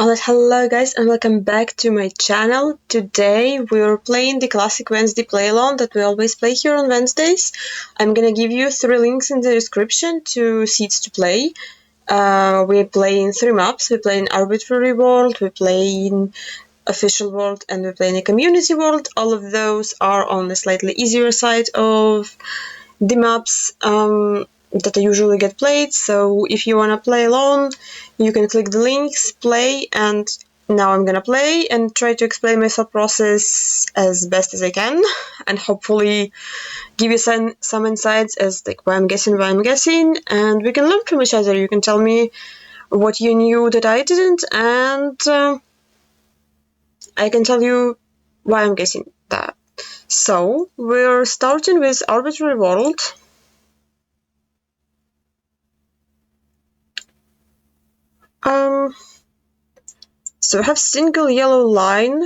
Alright, hello guys and welcome back to my channel. Today we're playing the classic Wednesday play along that we always play here on Wednesdays. I'm gonna give you 3 links in the description to seats to play. We play in 3 maps. We play in Arbitrary World, we play in Official World, and we play in a Community World. All of those are on the slightly easier side of the maps that usually get played, so if you wanna play alone, you can click the links, play, and now I'm gonna play and try to explain my thought process as best as I can, and hopefully give you some insights as like why I'm guessing, and we can learn from each other. You can tell me what you knew that I didn't, and I can tell you why I'm guessing that. So we're starting with Arbitrary World. So we have single yellow line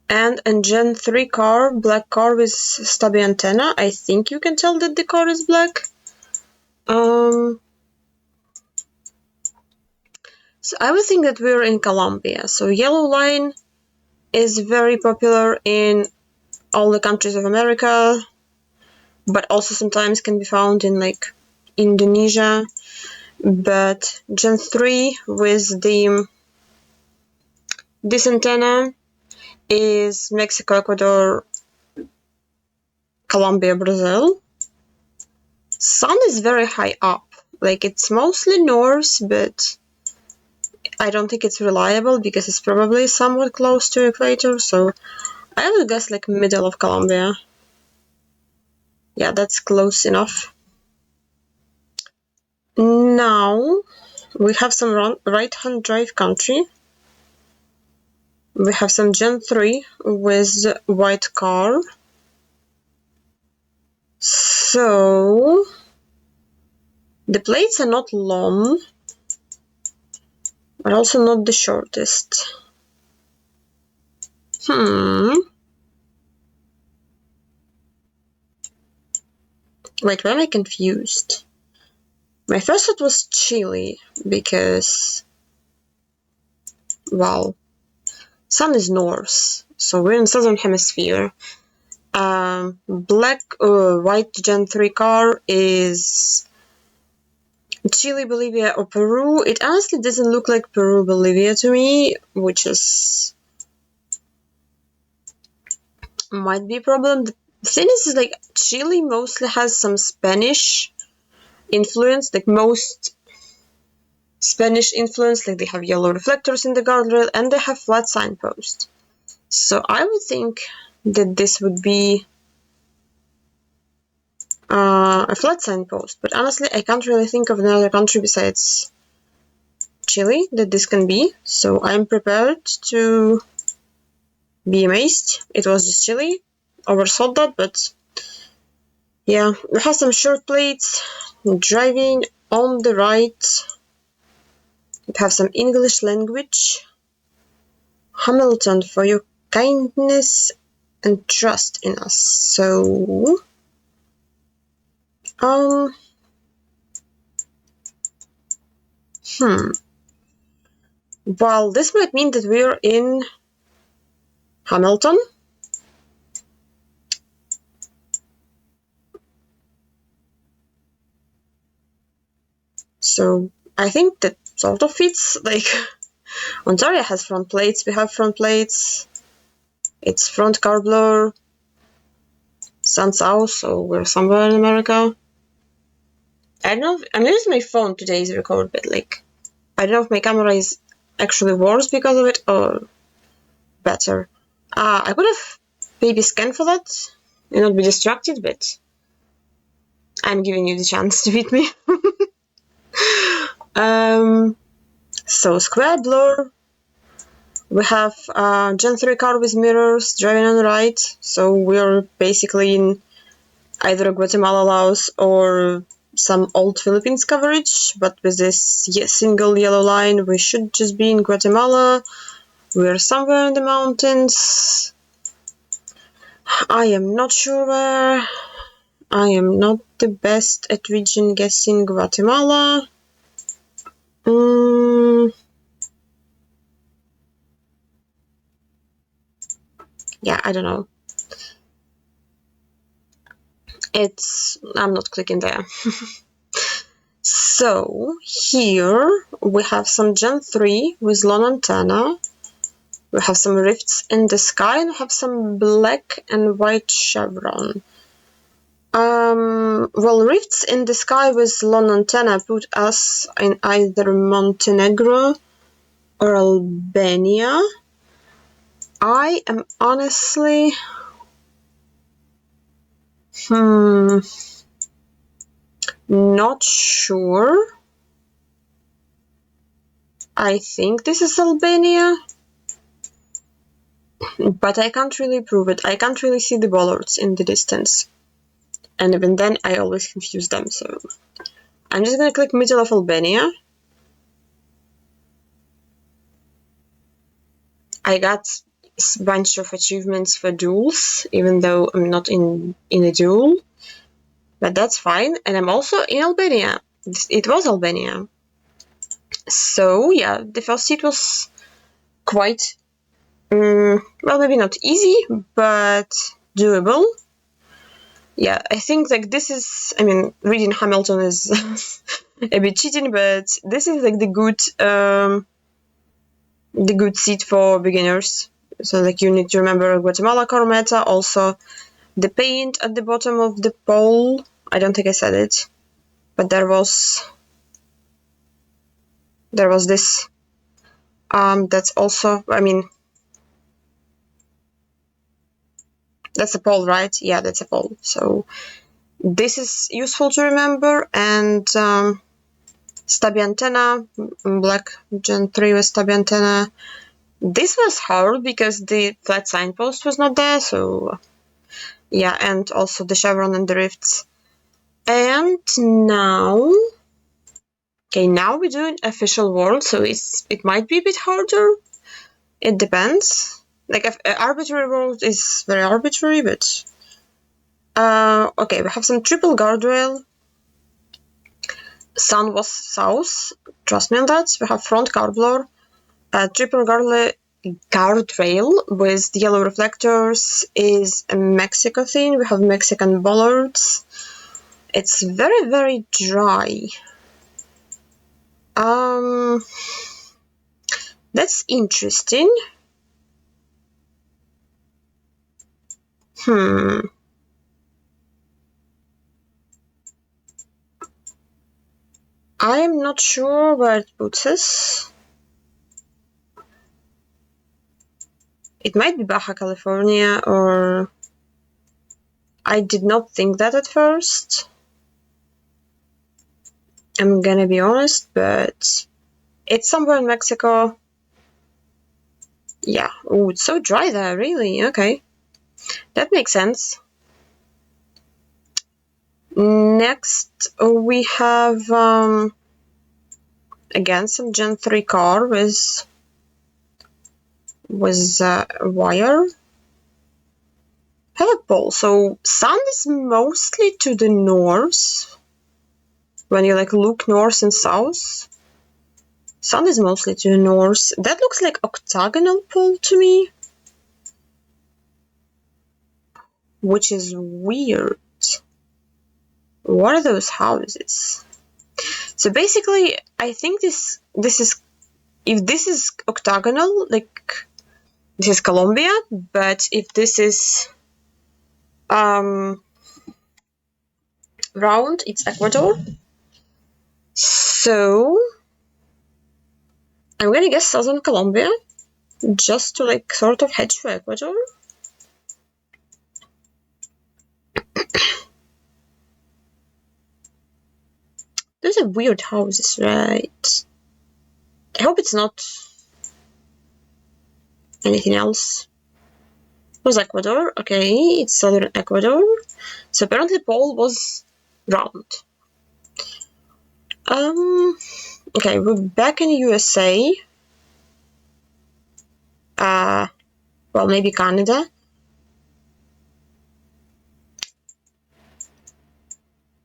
and a Gen 3 car, black car with stubby antenna. I think you can tell that the car is black. So I would think that we're in Colombia. So yellow line is very popular in all the countries of America, but also sometimes can be found in like Indonesia. But Gen 3 with this antenna is Mexico, Ecuador, Colombia, Brazil. Sun is very high up, like it's mostly north, but I don't think it's reliable because it's probably somewhat close to equator, so I would guess like middle of Colombia. Yeah, that's close enough. Now we have some right-hand drive country. We have some Gen 3 with white car. So the plates are not long, but also not the shortest. Wait, why am I confused? My first thought was Chile, because, well, sun is north, so we're in southern hemisphere. White Gen 3 car is Chile, Bolivia, or Peru. It honestly doesn't look like Peru, Bolivia to me, which is might be a problem. The thing is like Chile mostly has some Spanish influence, like most Spanish influence, like they have yellow reflectors in the guardrail and they have flat signpost. So I would think that this would be a flat signpost, but honestly I can't really think of another country besides Chile that this can be, so I'm prepared to be amazed. It was just Chile. Overthought that, but yeah, we have some short plates. Driving on the right. We have some English language. Hamilton, for your kindness and trust in us. So well, this might mean that we're in Hamilton. So I think that sort of fits. Like Ontario has front plates, we have front plates. It's front car blur. Sun south, so we're somewhere in America. I don't know if, I'm using my phone today's record, but like I don't know if my camera is actually worse because of it or better. I could have maybe scanned for that and not be distracted, but I'm giving you the chance to beat me. So square blur. We have Gen 3 car with mirrors driving on the right, so we're basically in either Guatemala, Laos, or some old Philippines coverage, but with this single yellow line, we should just be in Guatemala. We're somewhere in the mountains. I am not sure where. I am not the best at region guessing Guatemala. Yeah, I don't know. I'm not clicking there. So here we have some Gen 3 with long antenna. We have some rifts in the sky, and we have some black and white chevron. Well, rifts in the sky with long antenna put us in either Montenegro or Albania. I am honestly not sure. I think this is Albania, but I can't really prove it. I can't really see the bollards in the distance. And even then, I always confuse them, so I'm just gonna click middle of Albania. I got a bunch of achievements for duels, even though I'm not in a duel, but that's fine. And I'm also in Albania. It was Albania. So yeah, the first seat was quite, well, maybe not easy, but doable. Yeah, I think like this is, I mean, reading Hamilton is a bit cheating, but this is like the good seat for beginners. So like you need to remember Guatemala core meta, also the paint at the bottom of the pole. I don't think I said it, but there was this. That's also, I mean, that's a pole, right? Yeah, that's a pole. So this is useful to remember. And stubby antenna, black Gen 3 with stubby antenna. This was hard because the flat signpost was not there, so yeah, and also the chevron and the rifts. And now, okay, now we're doing official world, so it might be a bit harder. It depends. Like, arbitrary world is very arbitrary, but okay, we have some triple guardrail. Sun was south, trust me on that. We have front carbler, triple guardrail with the yellow reflectors is a Mexico thing. We have Mexican bollards. It's very, very dry. That's interesting. I'm not sure where it puts us. It might be Baja California, or I did not think that at first. I'm gonna be honest, but it's somewhere in Mexico. Yeah. Oh, it's so dry there, really. Okay. That makes sense. Next, we have again some Gen 3 car with wire. Have a pole. So sun is mostly to the north. When you like look north and south, sun is mostly to the north. That looks like octagonal pole to me, which is weird. What are those houses? So basically, I think this is, if this is octagonal, like this is Colombia, but if this is round, it's Ecuador. So I'm gonna guess southern Colombia, just to like sort of hedge for Ecuador. Those are weird houses, right? I hope it's not anything else. It was Ecuador. Okay, it's southern Ecuador. So apparently Paul was round. Okay, we're back in USA. Well, maybe Canada.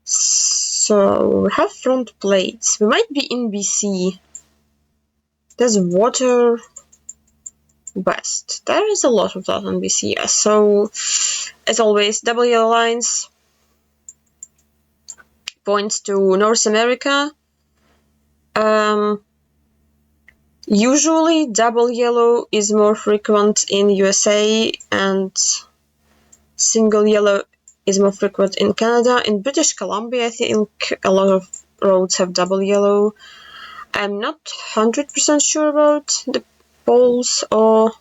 So we have front plates. We might be in BC. There's water. west. There is a lot of that on BCS. So, as always, double yellow lines points to North America. Usually, double yellow is more frequent in USA, and single yellow is more frequent in Canada. In British Columbia, I think a lot of roads have double yellow. I'm not 100% sure about the poles or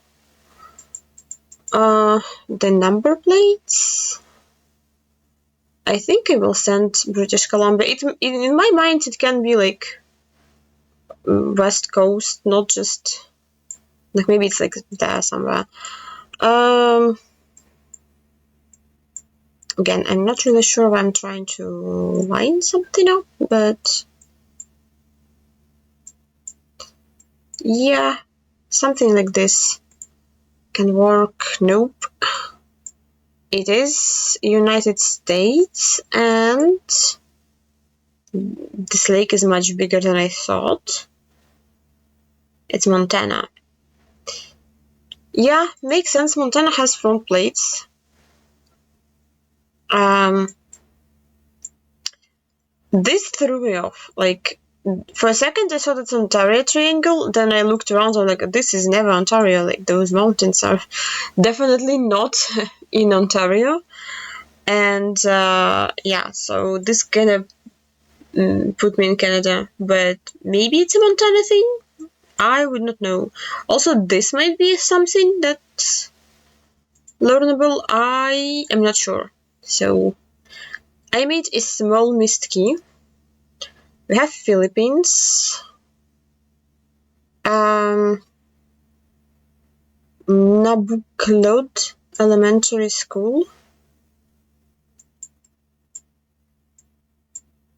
the number plates. I think I will send British Columbia. In my mind, it can be like West Coast, not just like maybe it's like there somewhere. Again, I'm not really sure why I'm trying to line something up, but yeah, something like this can work. Nope. It is United States, and this lake is much bigger than I thought. It's Montana. Yeah, makes sense. Montana has front plates. This threw me off. Like, for a second I thought it's an Ontario triangle, then I looked around and like, this is never Ontario. Like, those mountains are definitely not in Ontario. And yeah, so this kind of put me in Canada, but maybe it's a Montana thing? I would not know. Also, this might be something that's learnable. I am not sure. So, I made a small missed key. We have Philippines. Nabuklod Elementary School.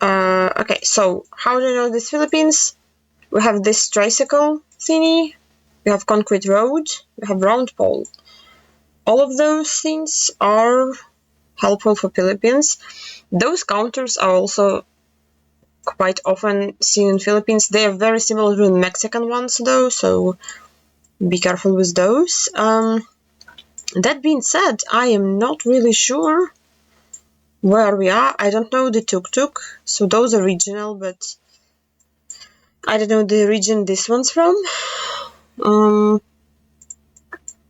Okay, so how do you know this Philippines? We have this tricycle thingy. We have concrete road. We have round pole. All of those things are helpful for Philippines. Those counters are also quite often seen in Philippines. They are very similar to the Mexican ones though, so be careful with those. That being said, I am not really sure where we are. I don't know the tuk-tuk, so those are regional, but I don't know the region this one's from.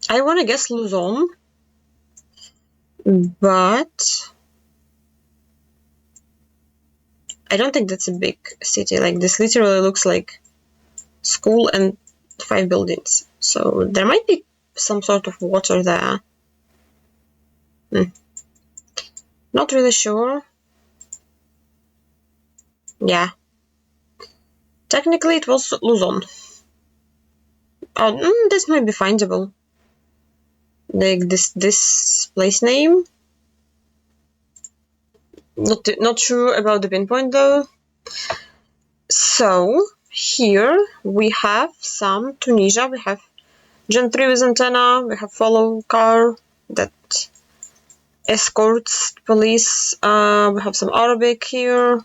I want to guess Luzon, but I don't think that's a big city. Like, this literally looks like school and 5 buildings. So there might be some sort of water there. Not really sure. Yeah. Technically it was Luzon. Oh, this might be findable. Like this place name. Not sure about the pinpoint though. So here we have some Tunisia. We have Gen 3 with antenna. We have follow car that escorts police. We have some Arabic here.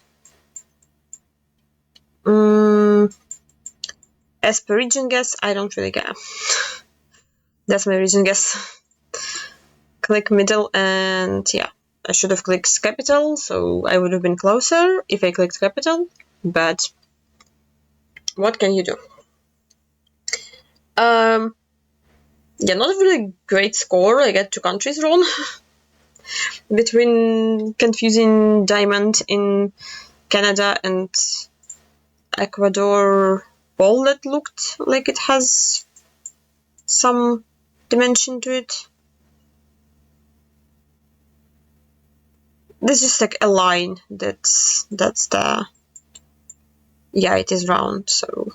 As per region guess, I don't really care. That's my region guess. Click middle, and yeah, I should have clicked capital, so I would have been closer if I clicked capital, but what can you do? Yeah, not a really great score. I get 2 countries wrong. Between confusing diamond in Canada and Ecuador ball that looked like it has some dimension to it. This is like a line that's there. Yeah, it is round, so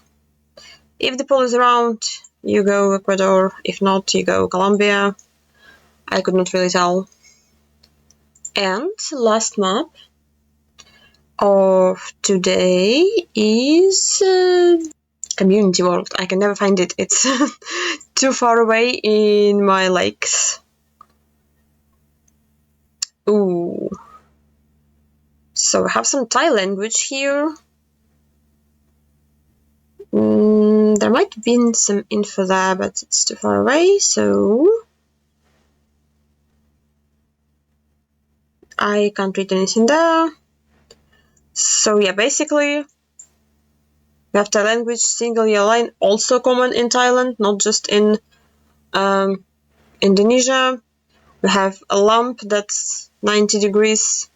if the pole is round, you go Ecuador. If not, you go Colombia. I could not really tell. And last map of today is Community World. I can never find it. It's too far away in my likes. Ooh. So I have some Thai language here. There There might have been some info there, but it's too far away, so I can't read anything there. So yeah, basically we have Thai language, single yellow line, also common in Thailand, not just in Indonesia. We have a lamp that's 90 degrees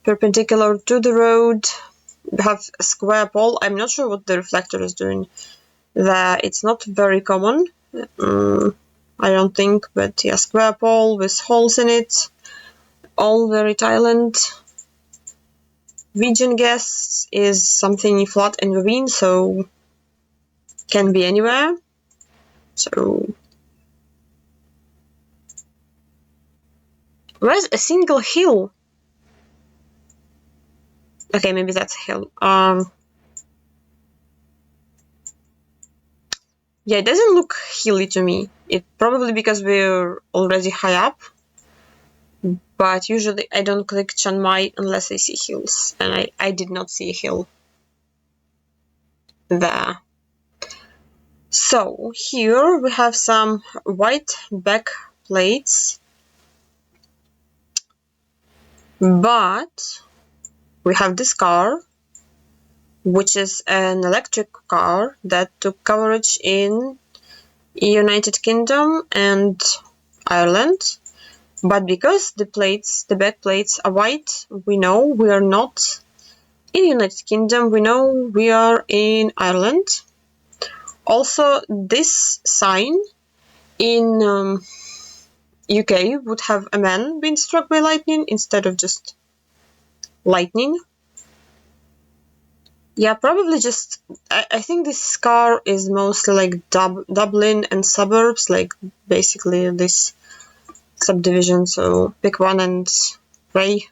perpendicular to the road. We have a square pole. I'm not sure what the reflector is doing there. It's not very common, I don't think, but yeah, square pole with holes in it. All very Thailand. Region guess is something flat and green, so can be anywhere. So where's a single hill? Okay, maybe that's a hill. Yeah, it doesn't look hilly to me. It probably because we're already high up. But usually I don't click Chiang Mai unless I see hills, and I did not see a hill there. So here we have some white back plates, but we have this car, which is an electric car that took coverage in United Kingdom and Ireland. But because the back plates are white, we know we are not in United Kingdom, we know we are in Ireland. Also, this sign in UK would have a man being struck by lightning instead of just lightning. Yeah, probably just, I think this car is mostly like Dublin and suburbs, like basically this subdivision, so pick one and Ray.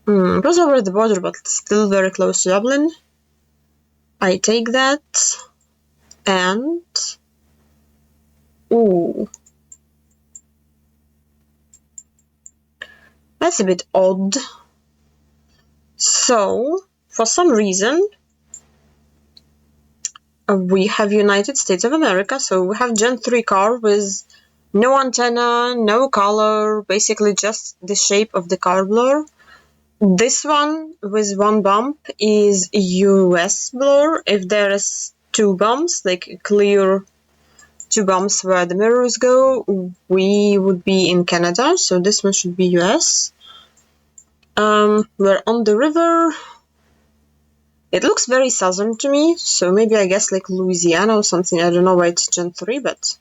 It was over the border, but still very close to Dublin. I take that, and ooh, that's a bit odd. So, for some reason, we have United States of America, so we have Gen 3 car with no antenna, no color, basically just the shape of the car blur. This one with one bump is US blur. If there is two bumps, like clear two bumps where the mirrors go, we would be in Canada, so this one should be US. We're on the river. It looks very southern to me, so maybe I guess like Louisiana or something. I don't know why it's Gen 3, but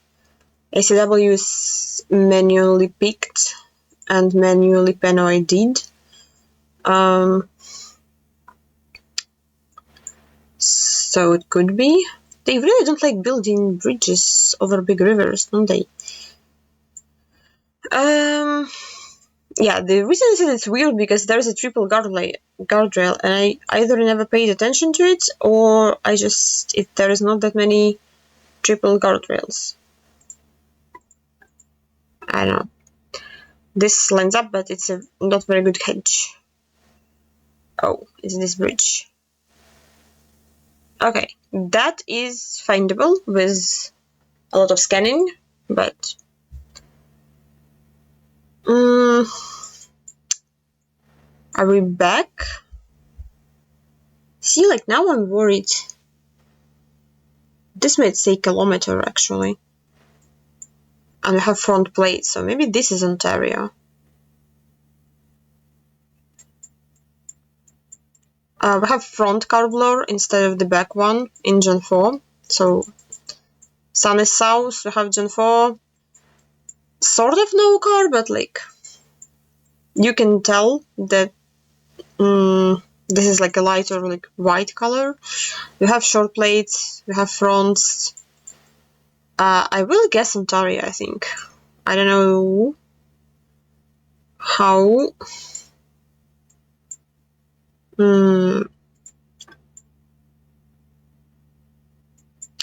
ACW is manually picked and manually panoided. So it could be. They really don't like building bridges over big rivers, don't they? Yeah, the reason is that it's weird because there's a triple guardrail, and I either never paid attention to it, or there is not that many triple guardrails. I don't know. This lines up, but it's a not very good hedge. Oh, is this bridge? Okay, that is findable with a lot of scanning, but are we back? See, like now I'm worried. This might say kilometer actually. And we have front plates, so maybe this is Ontario. We have front car blur instead of the back one in Gen 4. So sun is south, we have Gen 4. Sort of no car, but like you can tell that this is like a lighter like white color. We have short plates, we have fronts. I will guess Ontario, I think. I don't know how.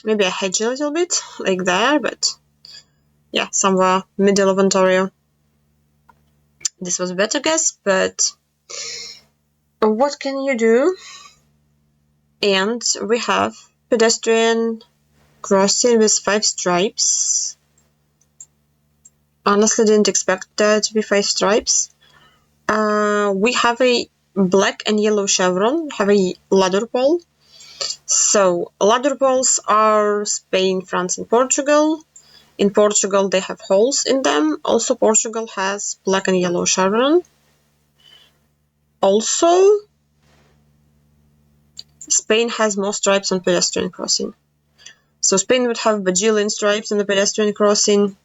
Maybe I hedge a little bit, like there, but yeah, somewhere middle of Ontario. This was a better guess, but what can you do? And we have pedestrian crossing with 5 stripes. Honestly, didn't expect there to be 5 stripes. We have a black and yellow chevron, have a ladder pole. So, ladder poles are Spain, France, and Portugal. In Portugal, they have holes in them. Also, Portugal has black and yellow chevron. Also, Spain has more stripes on pedestrian crossing. So Spain would have bajillion stripes on the pedestrian crossing.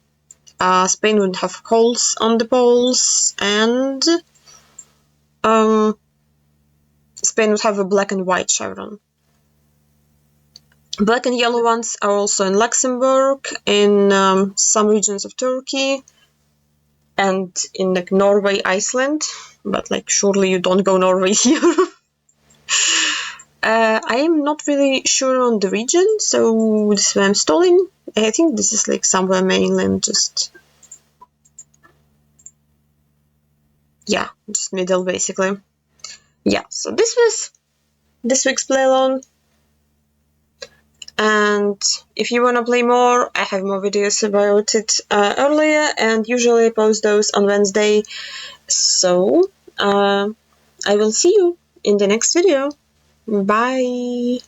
Spain would have holes on the poles, and Spain would have a black and white chevron. Black and yellow ones are also in Luxembourg, in some regions of Turkey, and in like Norway, Iceland. But like, surely you don't go Norway here. I am not really sure on the region, so this is where I'm stalling. I think this is like somewhere mainland, just middle basically. Yeah, so this was this week's play along. And if you want to play more, I have more videos about it earlier, and usually I post those on Wednesday. So I will see you in the next video. Bye!